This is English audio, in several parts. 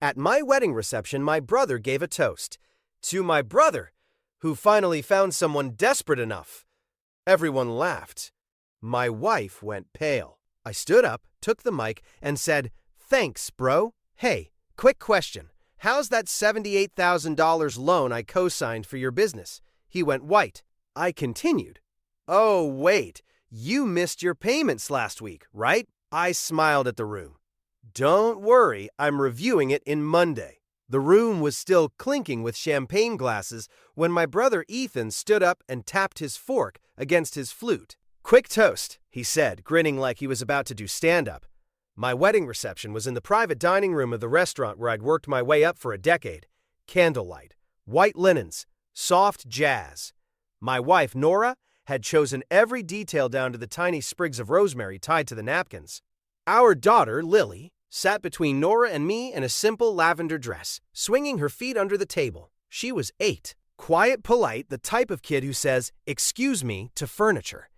At my wedding reception, my brother gave a toast. To my brother, who finally found someone desperate enough. Everyone laughed. My wife went pale. I stood up, took the mic, and said, "Thanks, bro. Hey, quick question. How's that $78,000 loan I co-signed for your business?" He went white. I continued, "Oh, wait. You missed your payments last week, right?" I smiled at the room. "Don't worry, I'm reviewing it in Monday." The room was still clinking with champagne glasses when my brother Ethan stood up and tapped his fork against his flute. "Quick toast," he said, grinning like he was about to do stand-up. My wedding reception was in the private dining room of the restaurant where I'd worked my way up for a decade. Candlelight, white linens, soft jazz. My wife, Nora, had chosen every detail down to the tiny sprigs of rosemary tied to the napkins. Our daughter, Lily, sat between Nora and me in a simple lavender dress, swinging her feet under the table. She was 8. Quiet, polite, the type of kid who says, "Excuse me," to furniture.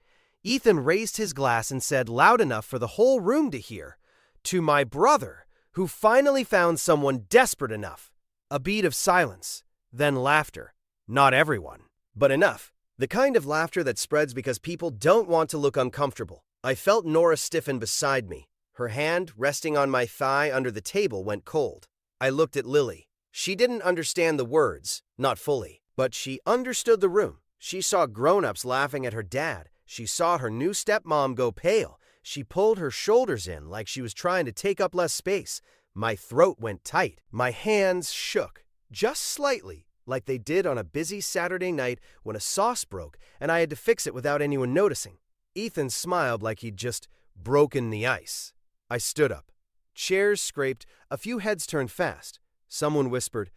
Ethan raised his glass and said loud enough for the whole room to hear, "To my brother, who finally found someone desperate enough." A beat of silence, then laughter. Not everyone, but enough. The kind of laughter that spreads because people don't want to look uncomfortable. I felt Nora stiffen beside me. Her hand, resting on my thigh under the table, went cold. I looked at Lily. She didn't understand the words, not fully, but she understood the room. She saw grown-ups laughing at her dad. She saw her new stepmom go pale. She pulled her shoulders in like she was trying to take up less space. My throat went tight. My hands shook, just slightly, like they did on a busy Saturday night when a sauce broke and I had to fix it without anyone noticing. Ethan smiled like he'd just broken the ice. I stood up. Chairs scraped, a few heads turned fast. Someone whispered,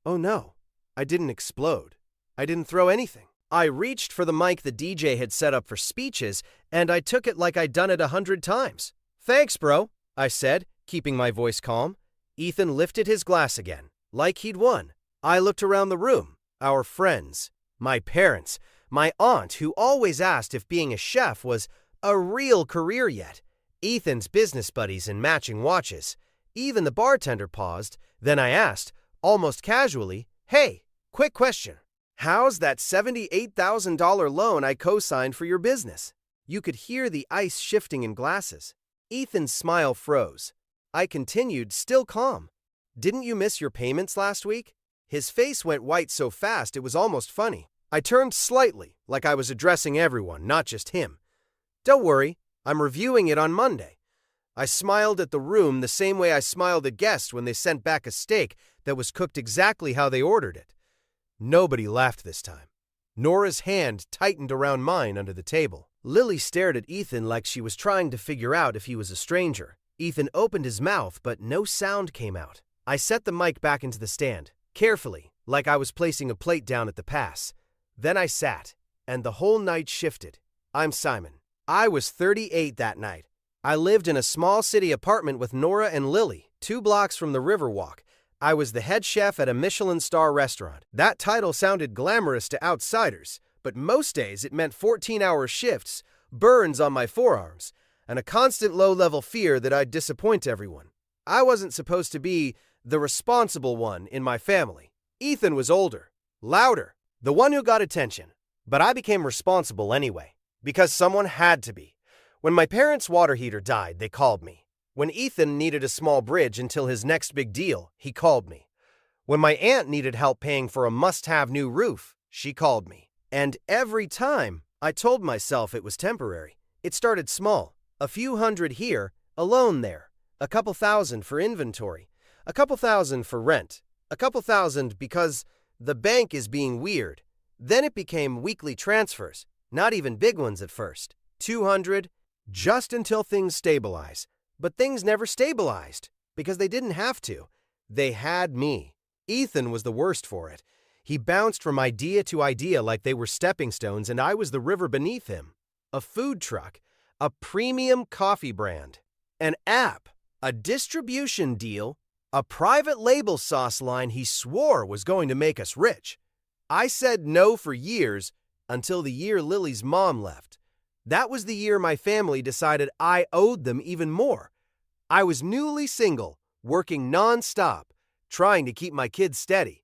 "Oh no, I didn't explode. I didn't throw anything." I reached for the mic the DJ had set up for speeches, and I took it like I'd done it 100 times. "Thanks, bro," I said, keeping my voice calm. Ethan lifted his glass again, like he'd won. I looked around the room. Our friends, my parents, my aunt who always asked if being a chef was a real career yet, Ethan's business buddies in matching watches. Even the bartender paused. Then I asked, almost casually, "Hey, quick question. How's that $78,000 loan I co-signed for your business?" You could hear the ice shifting in glasses. Ethan's smile froze. I continued, still calm. "Didn't you miss your payments last week?" His face went white so fast it was almost funny. I turned slightly, like I was addressing everyone, not just him. "Don't worry, I'm reviewing it on Monday." I smiled at the room the same way I smiled at guests when they sent back a steak that was cooked exactly how they ordered it. Nobody laughed this time. Nora's hand tightened around mine under the table. Lily stared at Ethan like she was trying to figure out if he was a stranger. Ethan opened his mouth, but no sound came out. I set the mic back into the stand, carefully, like I was placing a plate down at the pass. Then I sat, and the whole night shifted. I'm Simon. I was 38 that night. I lived in a small city apartment with Nora and Lily, 2 blocks from the Riverwalk. I was the head chef at a Michelin star restaurant. That title sounded glamorous to outsiders, but most days it meant 14-hour shifts, burns on my forearms, and a constant low-level fear that I'd disappoint everyone. I wasn't supposed to be the responsible one in my family. Ethan was older, louder, the one who got attention. But I became responsible anyway, because someone had to be. When my parents' water heater died, they called me. When Ethan needed a small bridge until his next big deal, he called me. When my aunt needed help paying for a must-have new roof, she called me. And every time, I told myself it was temporary. It started small, a few hundred here, a loan there, a couple thousand for inventory, a couple thousand for rent, a couple thousand because the bank is being weird. Then it became weekly transfers, not even big ones at first. 200, just until things stabilize. But things never stabilized, because they didn't have to. They had me. Ethan was the worst for it. He bounced from idea to idea like they were stepping stones, and I was the river beneath him. A food truck, a premium coffee brand, an app, a distribution deal, a private label sauce line he swore was going to make us rich. I said no for years until the year Lily's mom left. That was the year my family decided I owed them even more. I was newly single, working non-stop, trying to keep my kids steady.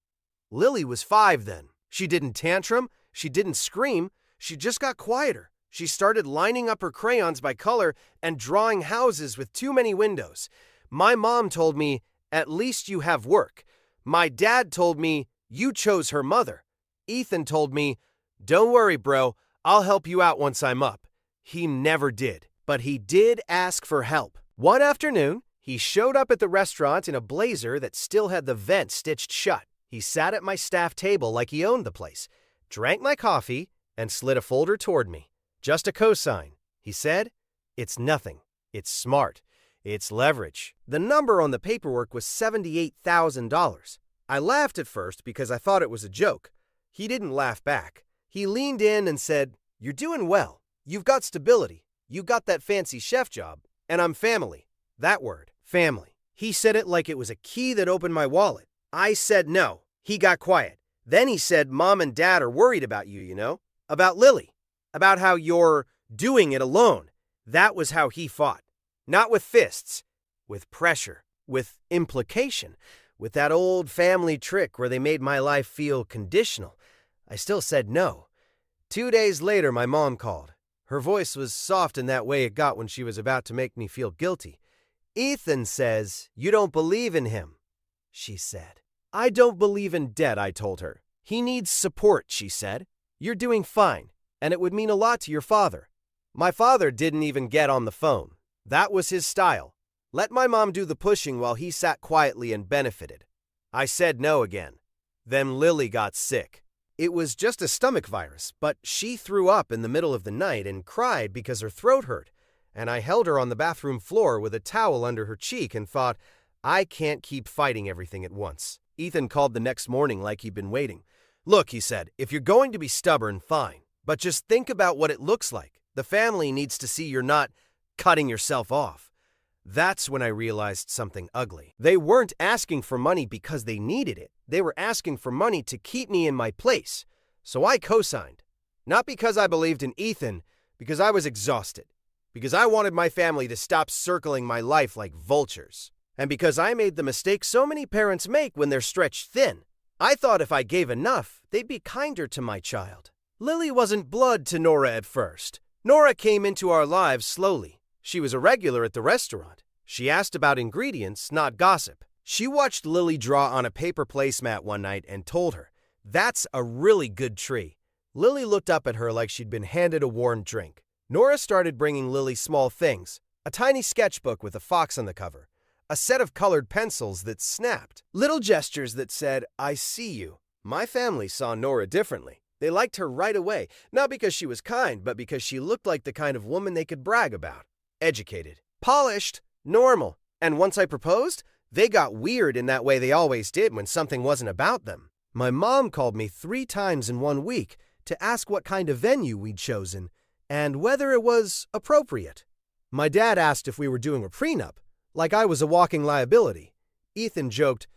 Lily was 5 then. She didn't tantrum, she didn't scream, she just got quieter. She started lining up her crayons by color and drawing houses with too many windows. My mom told me, "At least you have work." My dad told me, "You chose her mother." Ethan told me, "Don't worry, bro, I'll help you out once I'm up." He never did, but he did ask for help. One afternoon, he showed up at the restaurant in a blazer that still had the vent stitched shut. He sat at my staff table like he owned the place, drank my coffee, and slid a folder toward me. "Just a cosign," he said. "It's nothing. It's smart. It's leverage." The number on the paperwork was $78,000. I laughed at first because I thought it was a joke. He didn't laugh back. He leaned in and said, "You're doing well. You've got stability. You got that fancy chef job. And I'm family." That word, family. He said it like it was a key that opened my wallet. I said no. He got quiet. Then he said, "Mom and Dad are worried about you, you know? About Lily. About how you're doing it alone." That was how he fought. Not with fists. With pressure. With implication. With that old family trick where they made my life feel conditional. I still said no. 2 days later, my mom called. Her voice was soft in that way it got when she was about to make me feel guilty. "Ethan says you don't believe in him," she said. "I don't believe in debt," I told her. "He needs support," she said. "You're doing fine, and it would mean a lot to your father." My father didn't even get on the phone. That was his style. Let my mom do the pushing while he sat quietly and benefited. I said no again. Then Lily got sick. It was just a stomach virus, but she threw up in the middle of the night and cried because her throat hurt, and I held her on the bathroom floor with a towel under her cheek and thought, I can't keep fighting everything at once. Ethan called the next morning like he'd been waiting. "Look," he said, "if you're going to be stubborn, fine, but just think about what it looks like. The family needs to see you're not cutting yourself off." That's when I realized something ugly. They weren't asking for money because they needed it. They were asking for money to keep me in my place. So I co-signed. Not because I believed in Ethan, because I was exhausted. Because I wanted my family to stop circling my life like vultures. And because I made the mistake so many parents make when they're stretched thin. I thought if I gave enough, they'd be kinder to my child. Lily wasn't blood to Nora at first. Nora came into our lives slowly. She was a regular at the restaurant. She asked about ingredients, not gossip. She watched Lily draw on a paper placemat one night and told her, "That's a really good tree." Lily looked up at her like she'd been handed a warm drink. Nora started bringing Lily small things, a tiny sketchbook with a fox on the cover, a set of colored pencils that snapped, little gestures that said, "I see you." My family saw Nora differently. They liked her right away, not because she was kind, but because she looked like the kind of woman they could brag about. Educated, polished, normal. And once I proposed, they got weird in that way they always did when something wasn't about them. My mom called me 3 times in 1 week to ask what kind of venue we'd chosen and whether it was appropriate. My dad asked if we were doing a prenup, like I was a walking liability. Ethan joked,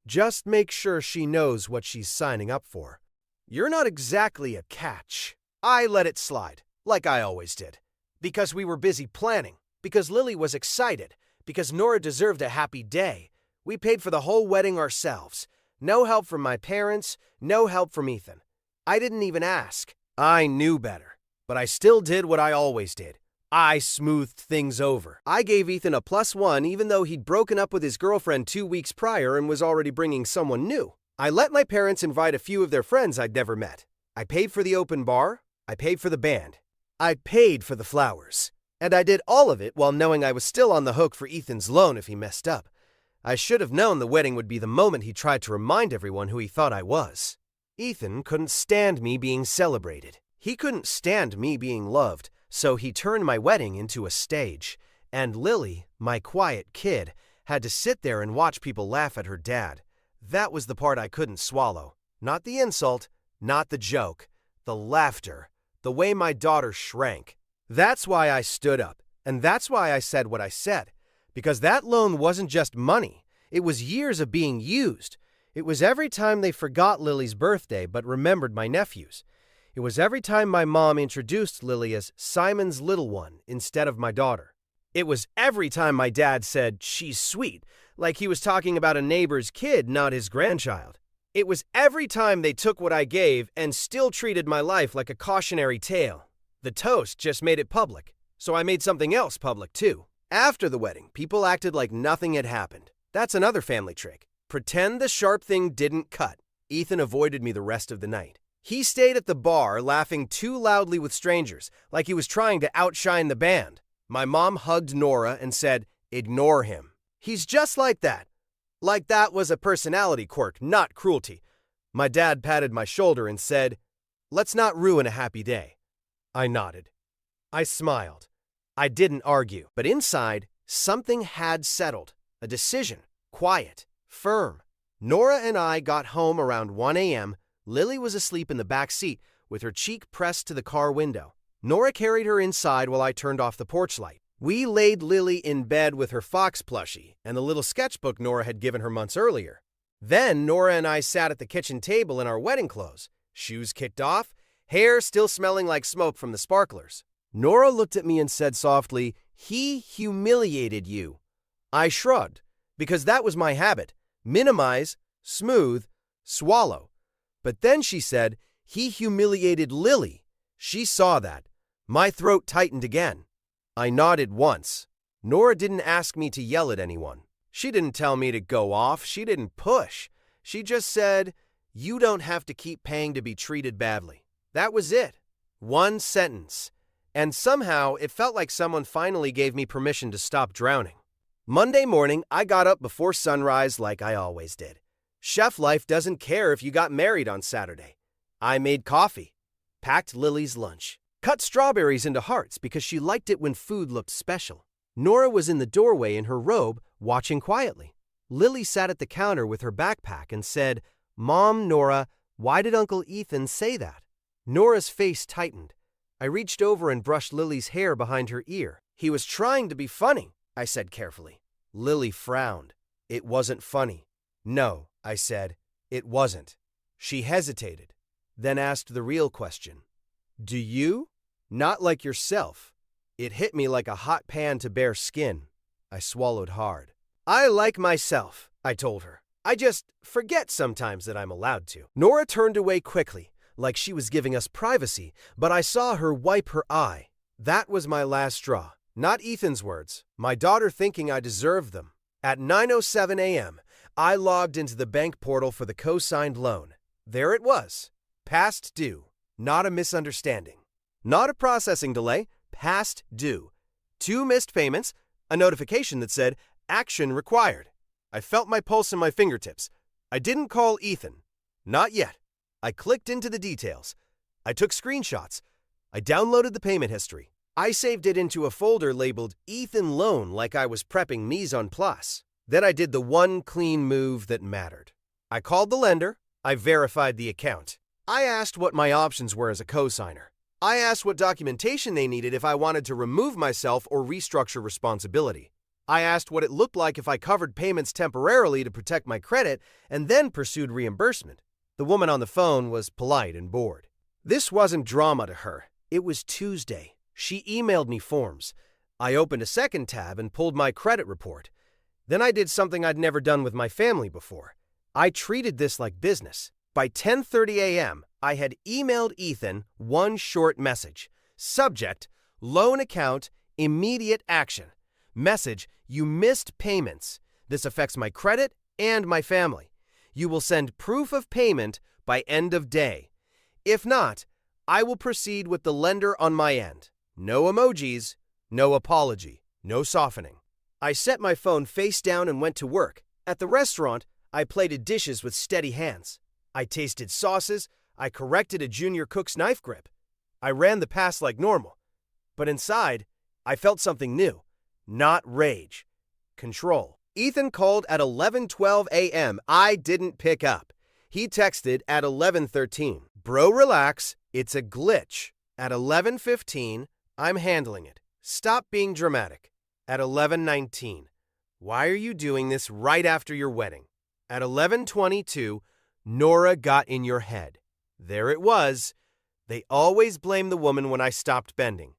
"Just make sure she knows what she's signing up for." You're not exactly a catch. I let it slide, like I always did. Because we were busy planning, because Lily was excited, because Nora deserved a happy day. We paid for the whole wedding ourselves. No help from my parents, no help from Ethan. I didn't even ask. I knew better. But I still did what I always did. I smoothed things over. I gave Ethan a +1 even though he'd broken up with his girlfriend 2 weeks prior and was already bringing someone new. I let my parents invite a few of their friends I'd never met. I paid for the open bar. I paid for the band. I paid for the flowers. And I did all of it while knowing I was still on the hook for Ethan's loan if he messed up. I should have known the wedding would be the moment he tried to remind everyone who he thought I was. Ethan couldn't stand me being celebrated. He couldn't stand me being loved, so he turned my wedding into a stage. And Lily, my quiet kid, had to sit there and watch people laugh at her dad. That was the part I couldn't swallow. Not the insult, not the joke, the laughter, the way my daughter shrank. That's why I stood up, and that's why I said what I said. Because that loan wasn't just money. It was years of being used. It was every time they forgot Lily's birthday but remembered my nephew's. It was every time my mom introduced Lily as Simon's little one instead of my daughter. It was every time my dad said, "She's sweet," like he was talking about a neighbor's kid, not his grandchild. It was every time they took what I gave and still treated my life like a cautionary tale. The toast just made it public, so I made something else public too. After the wedding, people acted like nothing had happened. That's another family trick. Pretend the sharp thing didn't cut. Ethan avoided me the rest of the night. He stayed at the bar laughing too loudly with strangers, like he was trying to outshine the band. My mom hugged Nora and said, "Ignore him. He's just like that." Like that was a personality quirk, not cruelty. My dad patted my shoulder and said, "Let's not ruin a happy day." I nodded. I smiled. I didn't argue, but inside, something had settled. A decision. Quiet. Firm. Nora and I got home around 1 a.m. Lily was asleep in the back seat with her cheek pressed to the car window. Nora carried her inside while I turned off the porch light. We laid Lily in bed with her fox plushie and the little sketchbook Nora had given her months earlier. Then Nora and I sat at the kitchen table in our wedding clothes, shoes kicked off, hair still smelling like smoke from the sparklers. Nora looked at me and said softly, "He humiliated you." I shrugged, because that was my habit. Minimize, smooth, swallow. But then she said, "He humiliated Lily." She saw that. My throat tightened again. I nodded once. Nora didn't ask me to yell at anyone. She didn't tell me to go off. She didn't push. She just said, "You don't have to keep paying to be treated badly." That was it. One sentence. And somehow it felt like someone finally gave me permission to stop drowning. Monday morning, I got up before sunrise like I always did. Chef life doesn't care if you got married on Saturday. I made coffee, packed Lily's lunch, cut strawberries into hearts because she liked it when food looked special. Nora was in the doorway in her robe, watching quietly. Lily sat at the counter with her backpack and said, "Mom, Nora, why did Uncle Ethan say that?" Nora's face tightened. I reached over and brushed Lily's hair behind her ear. "He was trying to be funny," I said carefully. Lily frowned. "It wasn't funny." "No," I said, "it wasn't." She hesitated, then asked the real question. "Do you?" "Not like yourself." It hit me like a hot pan to bare skin. I swallowed hard. "I like myself," I told her. "I just forget sometimes that I'm allowed to." Nora turned away quickly, like she was giving us privacy, but I saw her wipe her eye. That was my last straw. Not Ethan's words, my daughter thinking I deserved them. At 9:07 a.m., I logged into the bank portal for the co-signed loan. There it was. Past due. Not a misunderstanding. Not a processing delay. Past due. 2 missed payments, a notification that said, "Action required." I felt my pulse in my fingertips. I didn't call Ethan. Not yet. I clicked into the details. I took screenshots. I downloaded the payment history. I saved it into a folder labeled Ethan Loan like I was prepping Mise en Place. Then I did the one clean move that mattered. I called the lender. I verified the account. I asked what my options were as a co-signer. I asked what documentation they needed if I wanted to remove myself or restructure responsibility. I asked what it looked like if I covered payments temporarily to protect my credit and then pursued reimbursement. The woman on the phone was polite and bored. This wasn't drama to her. It was Tuesday. She emailed me forms. I opened a second tab and pulled my credit report. Then I did something I'd never done with my family before. I treated this like business. By 10:30 a.m., I had emailed Ethan one short message. Subject, loan account, immediate action. Message, you missed payments. This affects my credit and my family. You will send proof of payment by end of day. If not, I will proceed with the lender on my end. No emojis, no apology, no softening. I set my phone face down and went to work. At the restaurant, I plated dishes with steady hands. I tasted sauces. I corrected a junior cook's knife grip. I ran the pass like normal. But inside, I felt something new. Not rage. Control. Ethan called at 11:12 a.m. I didn't pick up. He texted at 11:13. "Bro, relax. It's a glitch." At 11:15, "I'm handling it. Stop being dramatic." At 11:19, "Why are you doing this right after your wedding?" At 11:22, "Nora got in your head." There it was. They always blame the woman when I stopped bending.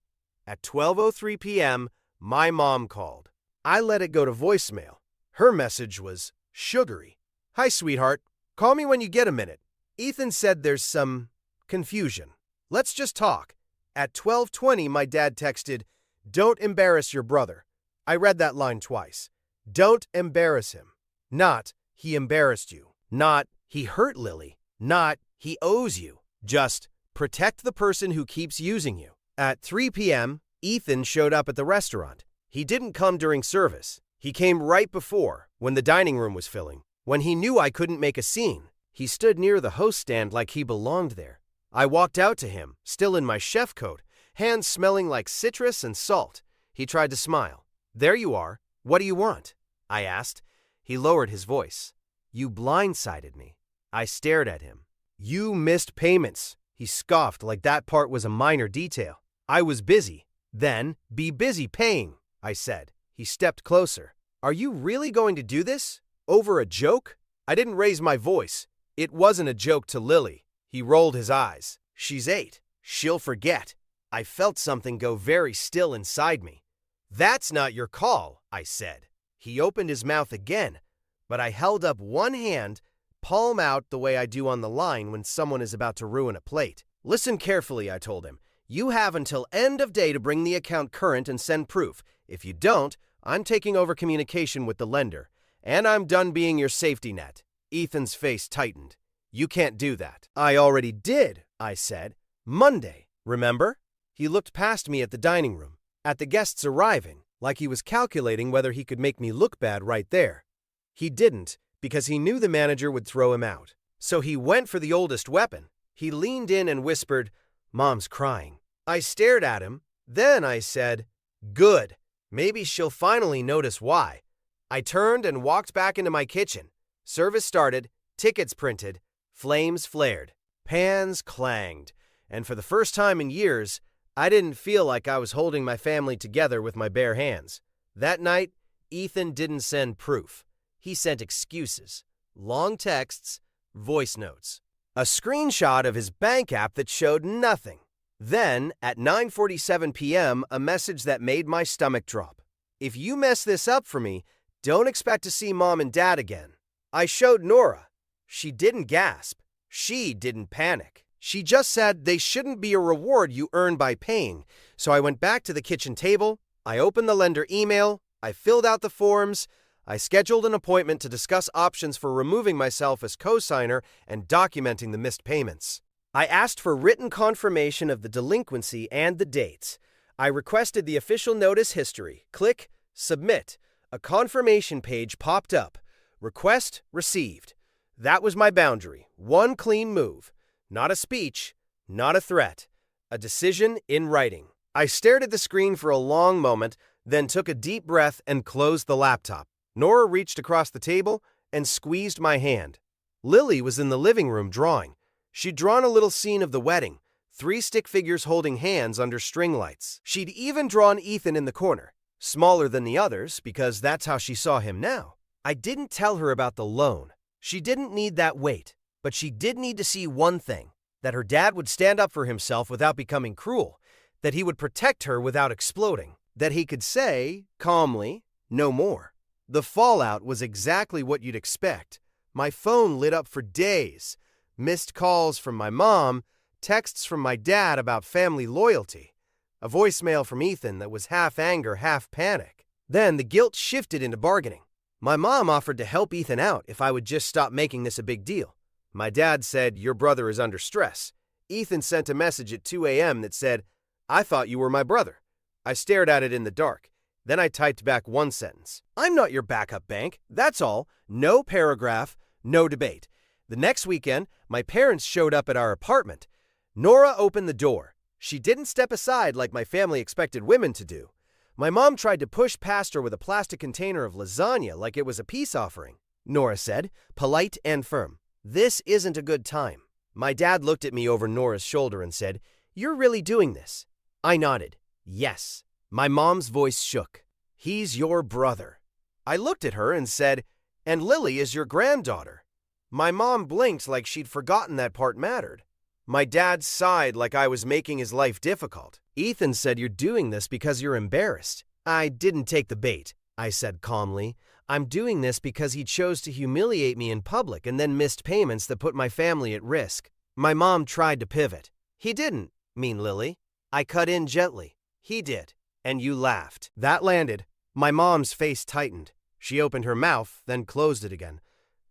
At 12:03 p.m., my mom called. I let it go to voicemail. Her message was sugary. Hi, sweetheart. Call me when you get a minute. Ethan said there's some confusion. Let's just talk. At 12:20, my dad texted, "Don't embarrass your brother." I read that line twice. Don't embarrass him. Not, he embarrassed you. Not, he hurt Lily. Not, he owes you. Just, protect the person who keeps using you. At 3 p.m., Ethan showed up at the restaurant. He didn't come during service. He came right before, when the dining room was filling. When he knew I couldn't make a scene, he stood near the host stand like he belonged there. I walked out to him, still in my chef coat, hands smelling like citrus and salt. He tried to smile. "There you are. What do you want?" I asked. He lowered his voice. "You blindsided me." I stared at him. "You missed payments." He scoffed like that part was a minor detail. I was busy. "Then, be busy paying," I said. He stepped closer. "Are you really going to do this? Over a joke?" I didn't raise my voice. It wasn't a joke to Lily. He rolled his eyes. "She's 8. She'll forget." I felt something go very still inside me. "That's not your call," I said. He opened his mouth again, but I held up one hand, palm out the way I do on the line when someone is about to ruin a plate. "Listen carefully," I told him. "You have until end of day to bring the account current and send proof. If you don't, I'm taking over communication with the lender, and I'm done being your safety net." Ethan's face tightened. "You can't do that." "I already did," I said. "Monday, remember?" He looked past me at the dining room, at the guests arriving, like he was calculating whether he could make me look bad right there. He didn't, because he knew the manager would throw him out. So he went for the oldest weapon. He leaned in and whispered, "Mom's crying." I stared at him. Then I said, "Good. Maybe she'll finally notice why." I turned and walked back into my kitchen. Service started, tickets printed, flames flared, pans clanged, and for the first time in years, I didn't feel like I was holding my family together with my bare hands. That night, Ethan didn't send proof. He sent excuses, long texts, voice notes, a screenshot of his bank app that showed nothing. Then, at 9:47 p.m., a message that made my stomach drop. "If you mess this up for me, don't expect to see Mom and Dad again." I showed Nora. She didn't gasp. She didn't panic. She just said they shouldn't be a reward you earn by paying. So I went back to the kitchen table. I opened the lender email. I filled out the forms. I scheduled an appointment to discuss options for removing myself as co-signer and documenting the missed payments. I asked for written confirmation of the delinquency and the dates. I requested the official notice history. Click Submit. A confirmation page popped up. Request received. That was my boundary. One clean move. Not a speech, not a threat. A decision in writing. I stared at the screen for a long moment, then took a deep breath and closed the laptop. Nora reached across the table and squeezed my hand. Lily was in the living room drawing. She'd drawn a little scene of the wedding, 3 stick figures holding hands under string lights. She'd even drawn Ethan in the corner, smaller than the others because that's how she saw him now. I didn't tell her about the loan. She didn't need that weight, but she did need to see one thing, that her dad would stand up for himself without becoming cruel, that he would protect her without exploding, that he could say, calmly, no more. The fallout was exactly what you'd expect. My phone lit up for days. Missed calls from my mom, texts from my dad about family loyalty, a voicemail from Ethan that was half anger, half panic. Then the guilt shifted into bargaining. My mom offered to help Ethan out if I would just stop making this a big deal. My dad said, "Your brother is under stress." Ethan sent a message at 2 a.m. that said, "I thought you were my brother." I stared at it in the dark. Then I typed back one sentence. "I'm not your backup bank. That's all. No paragraph, no debate." The next weekend, my parents showed up at our apartment. Nora opened the door. She didn't step aside like my family expected women to do. My mom tried to push past her with a plastic container of lasagna like it was a peace offering. Nora said, polite and firm, "This isn't a good time." My dad looked at me over Nora's shoulder and said, "You're really doing this?" I nodded. "Yes." My mom's voice shook. "He's your brother." I looked at her and said, "And Lily is your granddaughter." My mom blinked like she'd forgotten that part mattered. My dad sighed like I was making his life difficult. "Ethan said you're doing this because you're embarrassed." "I didn't take the bait," I said calmly. I'm doing this because he chose to humiliate me in public and then missed payments that put my family at risk. My mom tried to pivot. He didn't, mean Lily. I cut in gently. He did. And you laughed. That landed. My mom's face tightened. She opened her mouth, then closed it again.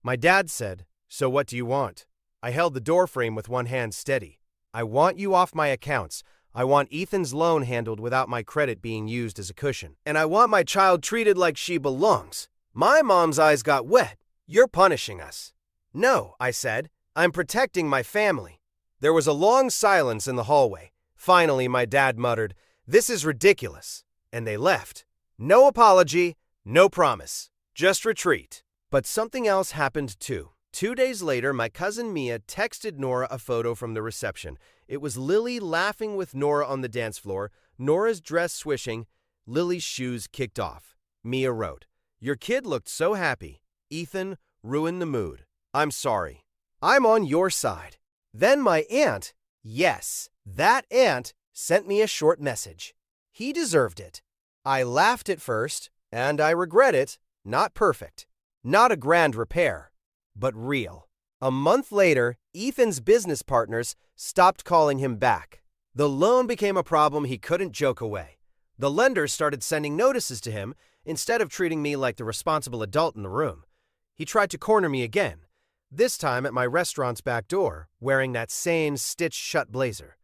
My dad said, "So what do you want?" I held the doorframe with one hand steady. "I want you off my accounts. I want Ethan's loan handled without my credit being used as a cushion. And I want my child treated like she belongs." My mom's eyes got wet. "You're punishing us." "No," I said. "I'm protecting my family." There was a long silence in the hallway. Finally, my dad muttered, "This is ridiculous." And they left. No apology, no promise. Just retreat. But something else happened too. 2 days later, my cousin Mia texted Nora a photo from the reception. It was Lily laughing with Nora on the dance floor, Nora's dress swishing, Lily's shoes kicked off. Mia wrote, "Your kid looked so happy. Ethan ruined the mood. I'm sorry. I'm on your side." Then my aunt, yes, that aunt, sent me a short message. He deserved it. I laughed at first, and I regret it. Not perfect. Not a grand repair, but real. A month later, Ethan's business partners stopped calling him back. The loan became a problem he couldn't joke away. The lenders started sending notices to him instead of treating me like the responsible adult in the room. He tried to corner me again, this time at my restaurant's back door, wearing that same stitched-shut blazer.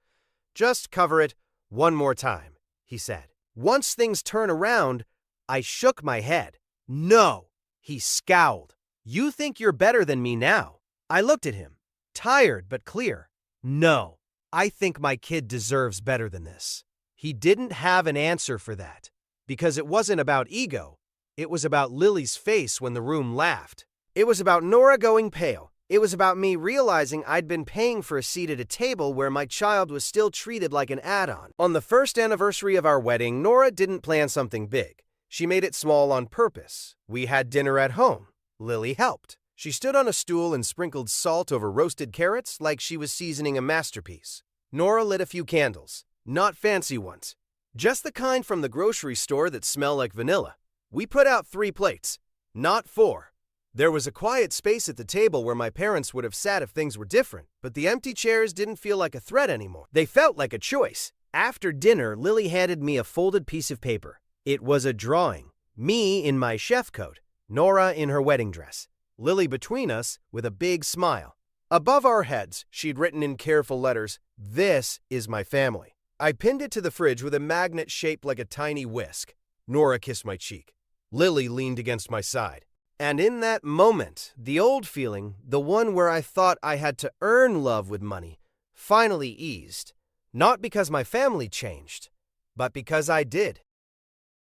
"Just cover it one more time," he said. Once things turn around, I shook my head. "No." He scowled. "You think you're better than me now." I looked at him, tired but clear. "No, I think my kid deserves better than this." He didn't have an answer for that, because it wasn't about ego. It was about Lily's face when the room laughed. It was about Nora going pale. It was about me realizing I'd been paying for a seat at a table where my child was still treated like an add-on. On the first anniversary of our wedding, Nora didn't plan something big. She made it small on purpose. We had dinner at home. Lily helped. She stood on a stool and sprinkled salt over roasted carrots like she was seasoning a masterpiece. Nora lit a few candles. Not fancy ones. Just the kind from the grocery store that smell like vanilla. We put out 3 plates, not 4. There was a quiet space at the table where my parents would have sat if things were different, but the empty chairs didn't feel like a threat anymore. They felt like a choice. After dinner, Lily handed me a folded piece of paper. It was a drawing. Me in my chef coat, Nora in her wedding dress, Lily between us with a big smile. Above our heads, she'd written in careful letters, "This is my family." I pinned it to the fridge with a magnet shaped like a tiny whisk. Nora kissed my cheek. Lily leaned against my side. And in that moment, the old feeling, the one where I thought I had to earn love with money, finally eased. Not because my family changed, but because I did.